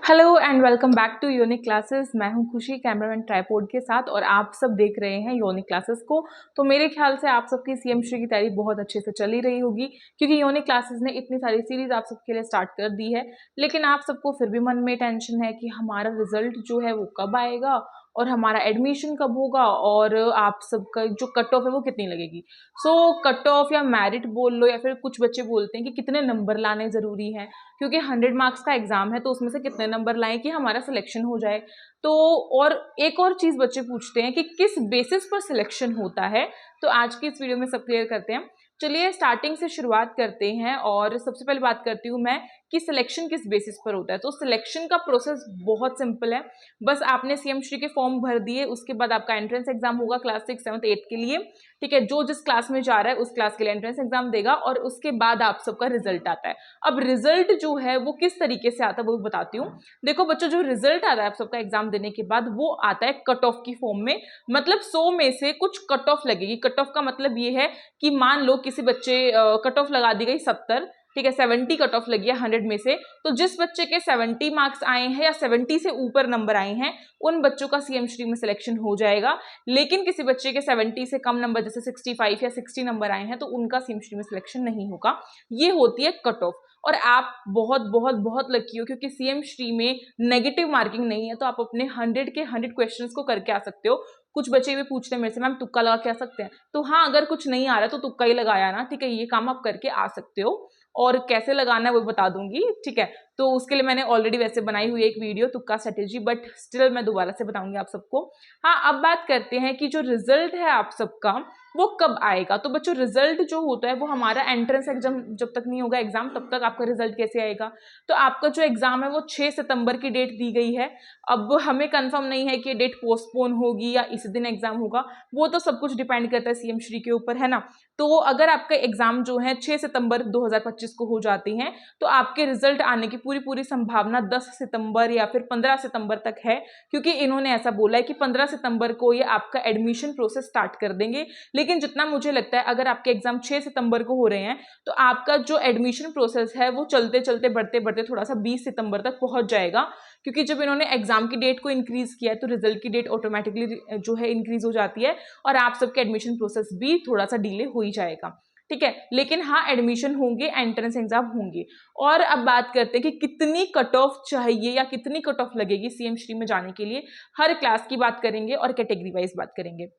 Hello and welcome back to unique classes. मैं हूं खुशी, कैमरामैन ट्राइपॉड के साथ, और आप सब देख रहे हैं यूनिक क्लासेस को। तो मेरे ख्याल से आप सबकी सीएम श्री की तैयारी बहुत अच्छे से चली रही होगी, क्योंकि यूनिक क्लासेस ने इतनी सारी सीरीज आप सबके लिए स्टार्ट कर दी है। लेकिन आप सबको फिर भी मन में टेंशन है कि हमारा रिजल्ट जो है वो कब आएगा और हमारा एडमिशन कब होगा और आप सबका जो कट ऑफ है वो कितनी लगेगी। सो कट ऑफ या मेरिट बोल लो, या फिर कुछ बच्चे बोलते हैं कि कितने नंबर लाने ज़रूरी हैं, क्योंकि 100 मार्क्स का एग्जाम है तो उसमें से कितने नंबर लाएं कि हमारा सिलेक्शन हो जाए। तो और एक और चीज बच्चे पूछते हैं कि किस बेसिस पर सिलेक्शन होता है। तो आज की इस वीडियो में सब क्लियर करते हैं। चलिए स्टार्टिंग से शुरुआत करते हैं, और सबसे पहले बात करती हूँ मैं कि सिलेक्शन किस बेसिस पर होता है। तो सिलेक्शन का प्रोसेस बहुत सिंपल है। बस आपने सीएम श्री के फॉर्म भर दिए, उसके बाद आपका एंट्रेंस एग्जाम होगा क्लास 6, 7, 8 के लिए। ठीक है, जो जिस क्लास में जा रहा है उस क्लास के लिए एंट्रेंस एग्जाम देगा, और उसके बाद आप सबका रिजल्ट आता है। अब रिजल्ट जो है वो किस तरीके से आता है वो बताती हूँ। देखो बच्चों, जो रिजल्ट आता है आप सबका एग्जाम देने के बाद, वो आता है कट ऑफ की फॉर्म में। मतलब 100 में से कुछ कट ऑफ लगेगी। कट ऑफ का मतलब ये है कि मान लो किसी बच्चे कट ऑफ लगा दी गई 70, ठीक है, 70 कट ऑफ लगी है 100 में से। तो जिस बच्चे के 70 मार्क्स आए हैं या 70 से ऊपर नंबर आए हैं, उन बच्चों का सीएम श्री में सिलेक्शन हो जाएगा। लेकिन किसी बच्चे के 70 से कम नंबर, जैसे 65 या 60 नंबर आए हैं, तो उनका सीएम श्री में सिलेक्शन नहीं होगा। ये होती है कट ऑफ। और आप बहुत बहुत बहुत लकी हो, क्योंकि सीएम श्री में नेगेटिव मार्किंग नहीं है। तो आप अपने 100 के 100 क्वेश्चंस को करके आ सकते हो। कुछ बच्चे भी पूछते हैं मेरे से, मैम तुक्का लगा के आ सकते हैं? तो हाँ, अगर कुछ नहीं आ रहा है तो तुक्का ही लगाया ना, ठीक है, ये काम आप करके आ सकते हो। और कैसे लगाना है वो बता दूंगी, ठीक है। तो उसके लिए मैंने ऑलरेडी वैसे बनाई हुई एक वीडियो तुक्का स्ट्रेटेजी, बट स्टिल मैं दोबारा से बताऊंगी आप सबको। हाँ, अब बात करते हैं कि जो रिजल्ट है आप सबका वो कब आएगा। तो बच्चों, रिजल्ट जो होता है वो हमारा एंट्रेंस एग्जाम जब तक नहीं होगा एग्जाम, तब तक आपका रिजल्ट कैसे आएगा। तो आपका जो एग्जाम है वो 6 सितंबर की डेट दी गई है। अब हमें कंफर्म नहीं है कि डेट पोस्टपोन होगी या इस दिन एग्जाम होगा। वो तो सब कुछ डिपेंड करता है सीएम श्री के ऊपर, है ना। तो अगर आपका एग्जाम जो है 6 सितंबर 2025 को हो जाती है, तो आपके रिजल्ट आने की पूरी पूरी संभावना 10 सितंबर या फिर 15 सितंबर तक है, क्योंकि इन्होंने ऐसा बोला है कि 15 सितंबर को ये आपका एडमिशन प्रोसेस स्टार्ट कर देंगे। लेकिन जितना मुझे लगता है, अगर आपके एग्जाम 6 सितंबर को हो रहे हैं, तो आपका जो एडमिशन प्रोसेस है वो चलते चलते बढ़ते बढ़ते थोड़ा सा 20 सितंबर तक पहुंच जाएगा। क्योंकि जब इन्होंने एग्जाम की डेट को इंक्रीज किया है, तो रिजल्ट की डेट ऑटोमेटिकली जो है इंक्रीज हो जाती है, और आप सबके एडमिशन प्रोसेस भी थोड़ा सा डिले हो ही जाएगा। ठीक है, लेकिन हाँ, एडमिशन होंगे, एंट्रेंस एग्जाम होंगे। और अब बात करते हैं कि कितनी कट ऑफ चाहिए या कितनी कट ऑफ लगेगी सीएम श्री में जाने के लिए। हर क्लास की बात करेंगे और कैटेगरी वाइज बात करेंगे।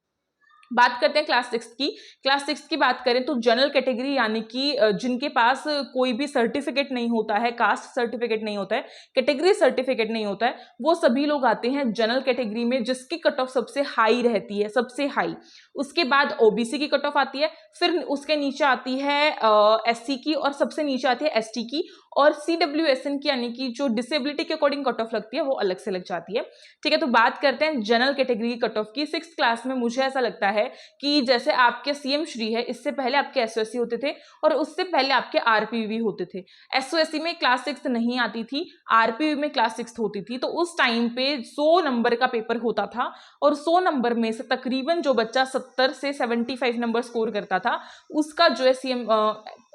बात करते हैं क्लास 6 की। क्लास 6 की बात करें तो जनरल कैटेगरी, यानी कि जिनके पास कोई भी सर्टिफिकेट नहीं होता है, कास्ट सर्टिफिकेट नहीं होता है, कैटेगरी सर्टिफिकेट नहीं होता है, वो सभी लोग आते हैं जनरल कैटेगरी में, जिसकी कट ऑफ सबसे हाई रहती है, सबसे हाई। उसके बाद ओबीसी की कट ऑफ आती है, फिर उसके नीचे आती है एससी की, और सबसे नीचे आती है एसटी की, और सीडब्ल्यूएसएन की, यानी कि जो डिसेबिलिटी के अकॉर्डिंग कट ऑफ लगती है वो अलग से लग जाती है। ठीक है, तो बात करते हैं जनरल कैटेगरी की कट ऑफ की। 6th क्लास में मुझे ऐसा लगता है कि जैसे आपके सीएम श्री है, इससे पहले आपके एसओएससी होते थे, और उससे पहले आपके आरपीवी होते थे। एसओएससी में क्लास 6 नहीं आती थी, आरपीवी में क्लास 6 होती थी। तो उस टाइम पे 100 नंबर का पेपर होता था, और 100 नंबर में से तकरीबन जो बच्चा 70 से 75 नंबर स्कोर करता था, उसका जो है सीएम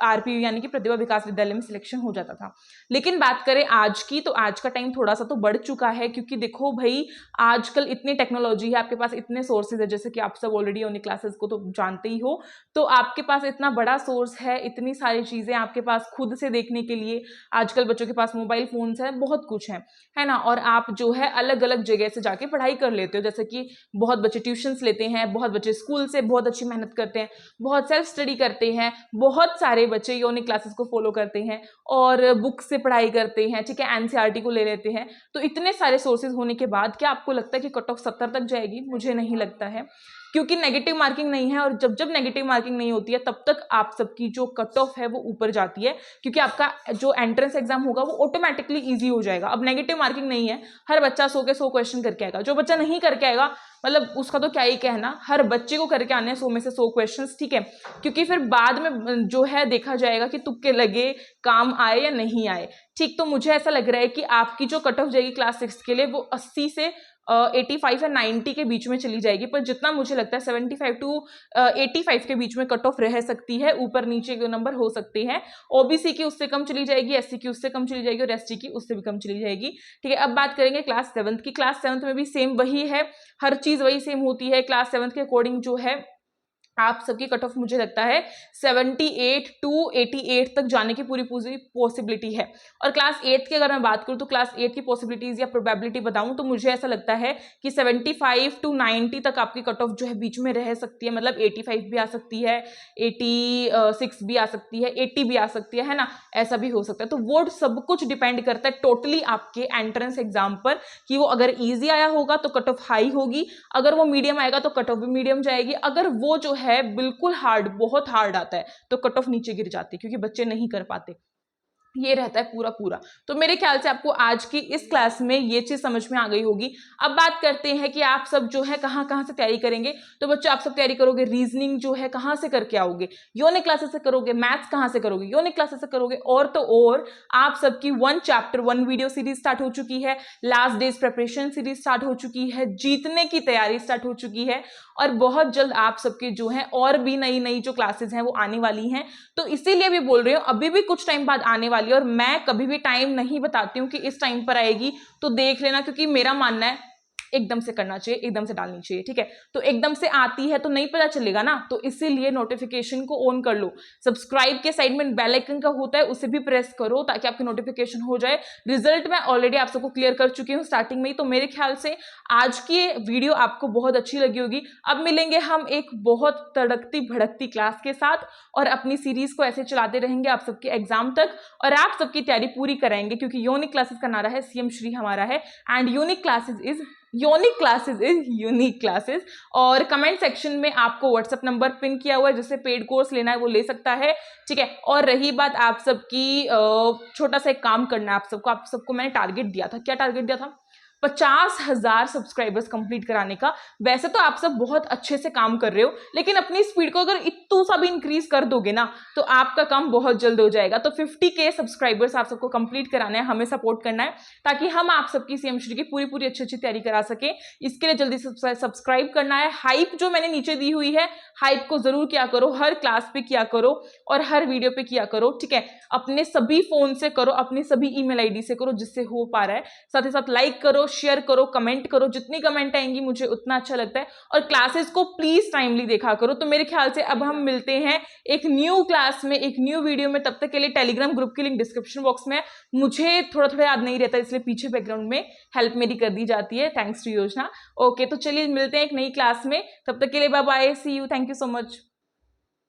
आरपीवी यानी कि प्रतिभा विकास विद्यालय में सिलेक्शन हो जाता था। लेकिन बात करें आज की, तो आज का टाइम थोड़ा सा तो बढ़ चुका है, क्योंकि देखो भाई, आजकल इतनी टेक्नोलॉजी है, आपके पास इतने सोर्सेज है, जैसे कि आप सब ऑलरेडी उन्हीं क्लासेस को तो जानते ही हो। तो आपके पास इतना बड़ा सोर्स है, इतनी सारी चीजें आपके पास खुद से देखने के लिए। आजकल बच्चों के पास मोबाइल फोन्स है, बहुत कुछ है ना। और आप जो है अलग अलग जगह से जाके पढ़ाई कर लेते हो, जैसे कि बहुत बच्चे ट्यूशंस लेते हैं, बहुत बच्चे स्कूल से बहुत अच्छी मेहनत करते हैं, बहुत सेल्फ स्टडी करते हैं, बहुत सारे बच्चे यूनिक क्लासेस को फॉलो करते हैं और बुक से पढ़ाई करते हैं। ठीक है, एनसीईआरटी को ले लेते हैं। तो इतने सारे सोर्सेज होने के बाद क्या आपको लगता है कि कट ऑफ 70 तक जाएगी? मुझे नहीं लगता है, क्योंकि नेगेटिव मार्किंग नहीं है, और जब जब नेगेटिव मार्किंग नहीं होती है तब तक आप सबकी जो कट ऑफ है वो ऊपर जाती है, क्योंकि आपका जो एंट्रेंस एग्जाम होगा वो ऑटोमेटिकली इजी हो जाएगा। अब नेगेटिव मार्किंग नहीं है, हर बच्चा 100 के 100 क्वेश्चन करके आएगा। जो बच्चा नहीं करके आएगा, मतलब उसका तो क्या ही कहना, हर बच्चे को करके आने हैं 100 में से 100 क्वेश्चंस। ठीक है, क्योंकि फिर बाद में जो है देखा जाएगा कि तुक्के लगे, काम आए या नहीं आए। ठीक, तो मुझे ऐसा लग रहा है कि आपकी जो कट ऑफ जाएगी क्लास 6 के लिए वो 80 से 85 या 90 के बीच में चली जाएगी, पर जितना मुझे लगता है 75 टू 85 के बीच में कट ऑफ रह सकती है, ऊपर नीचे के नंबर हो सकते हैं। ओबीसी की उससे कम चली जाएगी, एससी की उससे कम चली जाएगी और एसटी की उससे भी कम चली जाएगी। ठीक है, अब बात करेंगे क्लास 7 की। क्लास 7 में भी सेम वही है, हर चीज वही सेम होती है। क्लास 7 के अकॉर्डिंग जो है आप सबकी कट ऑफ मुझे लगता है 78 टू 88 तक जाने की पूरी पॉसिबिलिटी है। और क्लास 8 की अगर मैं बात करूं तो क्लास 8 की पॉसिबिलिटीज या प्रोबेबिलिटी बताऊं तो मुझे ऐसा लगता है कि 75 टू 90 तक आपकी कट ऑफ जो है बीच में रह सकती है, मतलब 85 भी आ सकती है, 86 भी आ सकती है, 80 भी आ सकती है ना, ऐसा भी हो सकता है। तो वो सब कुछ डिपेंड करता है टोटली आपके एंट्रेंस एग्जाम पर कि वो अगर ईजी आया होगा तो कट ऑफ हाई होगी, अगर वो मीडियम आएगा तो कट ऑफ भी मीडियम जाएगी, अगर वो जो है बिल्कुल हार्ड, बहुत हार्ड आता है तो कट ऑफ नीचे गिर जाती है क्योंकि बच्चे नहीं कर पाते। ये रहता है पूरा पूरा। तो मेरे ख्याल से आपको आज की इस क्लास में ये चीज समझ में आ गई होगी। अब बात करते हैं कि आप सब जो है कहां कहां से तैयारी करेंगे। तो बच्चों आप सब तैयारी करोगे, रीजनिंग जो है कहां से करके आओगे, योनिक क्लासेस से करोगे, मैथ्स कहां से करोगे, योनिक क्लासेस से करोगे। और तो और आप सबकी 1 चैप्टर 1 वीडियो सीरीज स्टार्ट हो चुकी है, last days preparation series start हो चुकी है, जीतने की तैयारी स्टार्ट हो चुकी है, और बहुत जल्द आप सबके जो है और भी नई नई जो क्लासेस हैं वो आने वाली हैं। तो इसीलिए भी बोल रही हूँ, अभी भी कुछ टाइम बाद आने वाली है, और मैं कभी भी टाइम नहीं बताती हूँ कि इस टाइम पर आएगी, तो देख लेना, क्योंकि मेरा मानना है एकदम से करना चाहिए, एकदम से डालनी चाहिए। ठीक है, तो एकदम से आती है तो नहीं पता चलेगा ना, तो इसीलिए नोटिफिकेशन को ऑन कर लो। सब्सक्राइब के साइड में बेल आइकन का होता है, उसे भी प्रेस करो ताकि आपकी नोटिफिकेशन हो जाए। रिजल्ट मैं ऑलरेडी आप सबको क्लियर कर चुकी हूँ स्टार्टिंग में ही। तो मेरे ख्याल से आज की वीडियो आपको बहुत अच्छी लगी होगी। अब मिलेंगे हम एक बहुत तड़कती भड़कती क्लास के साथ, और अपनी सीरीज को ऐसे चलाते रहेंगे आप सबके एग्जाम तक, और आप सबकी तैयारी पूरी कराएंगे, क्योंकि यूनिक क्लासेस का नारा है, सीएम श्री हमारा है, and unique classes is unique classes. और कमेंट सेक्शन में आपको व्हाट्सएप नंबर पिन किया हुआ है, जिससे पेड कोर्स लेना है वो ले सकता है। ठीक है, और रही बात आप सबकी, छोटा सा एक काम करना है आप सबको मैंने टारगेट दिया था। क्या टारगेट दिया था? 50,000 सब्सक्राइबर्स कंप्लीट कराने का। वैसे तो आप सब बहुत अच्छे से काम कर रहे हो, लेकिन अपनी स्पीड को अगर इतू सा भी इंक्रीज कर दोगे ना तो आपका काम बहुत जल्द हो जाएगा। तो 50K सब्सक्राइबर्स आप सबको कंप्लीट कराना है, हमें सपोर्ट करना है, ताकि हम आप सबकी सीएम श्री की पूरी पूरी अच्छी अच्छी तैयारी करा सके। इसके लिए जल्दी से सब्सक्राइब करना है। हाइप जो मैंने नीचे दी हुई है, हाइप को जरूर किया करो, हर क्लास पे किया करो और हर वीडियो पे किया करो। ठीक है, अपने सभी फोन से करो, अपनी सभी ईमेल आईडी से करो, जिससे हो पा रहा है। साथ ही साथ लाइक करो, शेयर करो, कमेंट करो, जितनी कमेंट आएंगी मुझे उतना अच्छा लगता है। और क्लासेस को प्लीज टाइमली देखा करो। तो मेरे ख्याल से अब हम मिलते हैं एक न्यू क्लास में, एक न्यू वीडियो में। तब तक के लिए टेलीग्राम ग्रुप की लिंक डिस्क्रिप्शन बॉक्स में है। मुझे थोड़ा थोड़ा याद नहीं रहता, इसलिए पीछे बैकग्राउंड में हेल्प मेरी कर दी जाती है, थैंक्स टू योजना। ओके, तो चलिए मिलते हैं एक नई क्लास में। तब तक के लिए bye bye, see you, thank you so much.